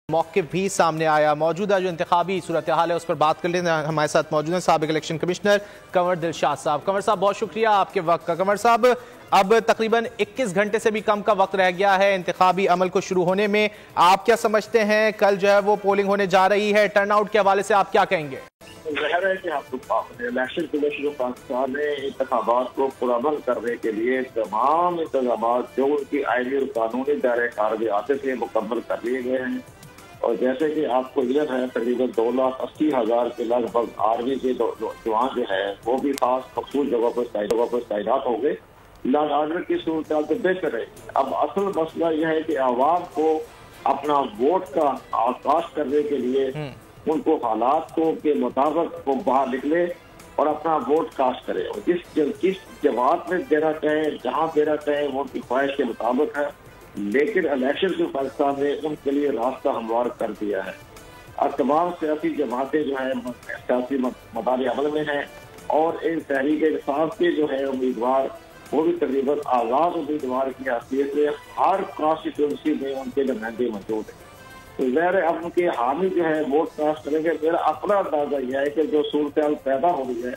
मौक़िफ़ भी सामने आया। मौजूदा जो इंतखाबी सूरत हाल है उस पर बात कर लेते हैं। हमारे साथ मौजूद हैं साबिक़ इलेक्शन कमिश्नर कंवर दिलशाद साहब। कंवर साहब बहुत शुक्रिया आपके वक्त का। कंवर साहब अब तकरीबन 21 घंटे से भी कम का वक्त रह गया है इंतखाबी अमल को शुरू होने में। आप क्या समझते हैं कल जो है वो पोलिंग होने जा रही है, टर्नआउट के हवाले से आप क्या कहेंगे? ज़ाहिर है कि इलेक्शन कमीशन ऑफ पाकिस्तान ने इंतखाबात को पुरअमल करने के लिए तमाम इंतजाम जो उनकी आईनी और कानूनी दायरे कार में आते थे मुकम्मल कर लिए गए हैं। और जैसे कि आपको इल्म है तकरीबन 2,80,000 के लगभग आर्मी के जवान जो है वो भी खास मखसूस जगहों पर तैनात हो गए। लॉ एंड ऑर्डर की सूरत तो बेहतर है। अब असल मसला यह है कि आवाम को अपना वोट का आगाज करने के लिए उनको हालात को के मुताबिक वो बाहर निकले और अपना वोट कास्ट करे और जिस जमात में देना चाहे जहाँ देना चाहे वो उनकी ख्वाहिश के मुताबिक है। लेकिन इलेक्शन जो पाकिस्तान ने उनके लिए रास्ता हमवार कर दिया है और तमाम सियासी जमातें जो है सियासी मदारी अमल में हैं और इन तहरीक इंसाफ के जो है उम्मीदवार वो भी तकरीबन आज़ाद उम्मीदवार की हैसियत से हर कॉन्स्टिट्यूंसी में उनके नुमाइंदे मौजूद हैं। तो ज़ाहिर है अब उनके हामी जो है वोट कास्ट करेंगे। मेरा अपना अंदाजा यह है कि जो सूरत पैदा हो रही है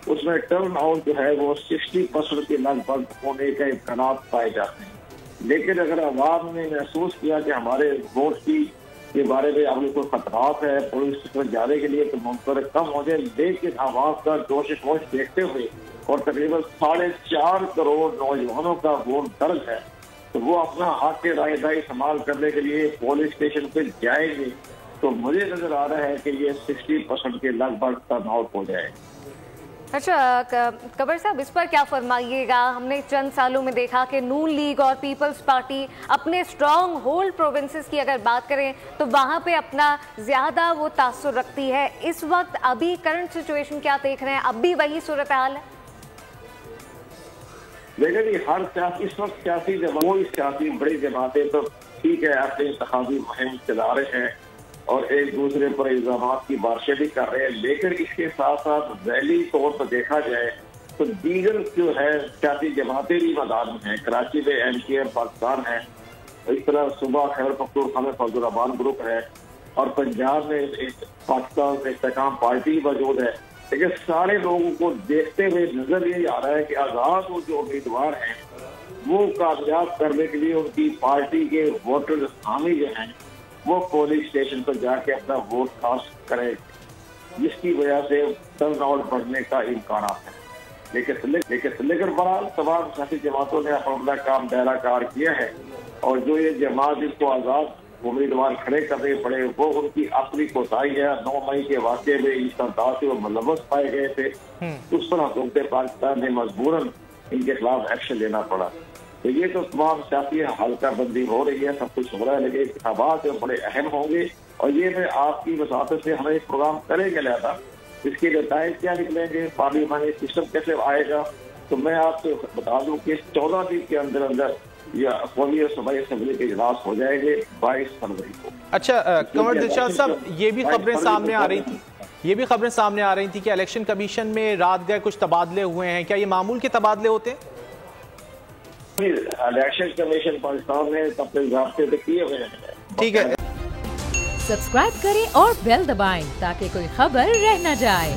उसमें टर्न आउट जो है वो 60% के लगभग होने के इम्कान पाए जाते हैं। लेकिन अगर अवाम ने महसूस किया कि हमारे वोट की के बारे में अब कोई खतरात है पुलिस तक जाने के लिए तो मुमकिन कम हो जाए। लेकिन आवाम का जोश खरोश देखते हुए और तकरीबन 4.5 करोड़ नौजवानों का वोट दर्ज है तो वो अपना हक राय इस्तेमाल करने के लिए पुलिस स्टेशन पे जाएंगे। तो मुझे नजर आ रहा है कि ये 60% के लगभग टर्नआउट हो जाए। अच्छा कंवर साहब इस पर क्या फरमाइएगा? हमने चंद सालों में देखा कि नून लीग और पीपल्स पार्टी अपने स्ट्रॉन्ग होल्ड प्रोविंसेस की अगर बात करें तो वहाँ पे अपना ज़्यादा वो तासुर रखती है। इस वक्त अभी करंट सिचुएशन क्या देख रहे हैं? अब भी वही सूरत हाल है? लेकिन हर सियासी इस वक्त सियासी बड़ी जमातें तो ठीक है अपने इंतखाबी मुहिम चला रहे हैं और एक दूसरे पर इल्जाम की बारिशें भी कर रहे हैं। लेकिन इसके साथ साथ वैली तौर पर देखा जाए तो दीगर जो है सियासी जमातें भी मैदान में हैं। कराची में MKM पाकिस्तान है, इस तरह सुबह खैबर पख्तूनख्वा में फजल रहमान ग्रुप है और पंजाब में पाकिस्तान इस्तेकाम पार्टी मौजूद है। लेकिन सारे लोगों को देखते हुए नजर ये आ रहा है कि आजाद जो उम्मीदवार हैं वो कामयाब करने के लिए उनकी पार्टी के वोटर हामी जो हैं वो पुलिस स्टेशन पर जाके अपना वोट कास्ट करें, जिसकी वजह से टर्नआउट बढ़ने का इम्कान है। लेकिन बहरहाल तमाम सियासी जमातों ने अपना काम दायरा कार किया है और जो ये जमात जिसको आजाद उम्मीदवार खड़े करने पड़े वो उनकी अपनी कोताही है। 9 मई के वाक़े में इस अंदाज से वो मुलव्वस पाए गए थे, उस पर हुकूमत पाकिस्तान ने मजबूरन इनके खिलाफ एक्शन लेना पड़ा। तो ये तो तमाम सियासी हल्का बंदी हो रही है, सब कुछ हो रहा है। लेकिन इंतखाबात बड़े अहम होंगे और ये मैं आपकी वसात से हमें एक प्रोग्राम करेंगे लिया इसके नतीजे क्या निकलेंगे, पार्लियामानी सिस्टम कैसे आएगा। तो मैं आपसे बता दूं कि 14 दिन के अंदर अंदर या कौमी और सूबाई असेंबली के इजलास हो जाएंगे 22 फरवरी को। अच्छा कंवर दिलशाद साहब ये भी खबरें सामने आ रही थी कि इलेक्शन कमीशन में रात गए कुछ तबादले हुए हैं। क्या ये मामूल के तबादले होते हैं? इलेक्शन कमीशन पाकिस्तान ने अपने ज़ाब्ते से किए हुए हैं। ठीक है, सब्सक्राइब करें और बेल दबाएं ताकि कोई खबर रह न जाए।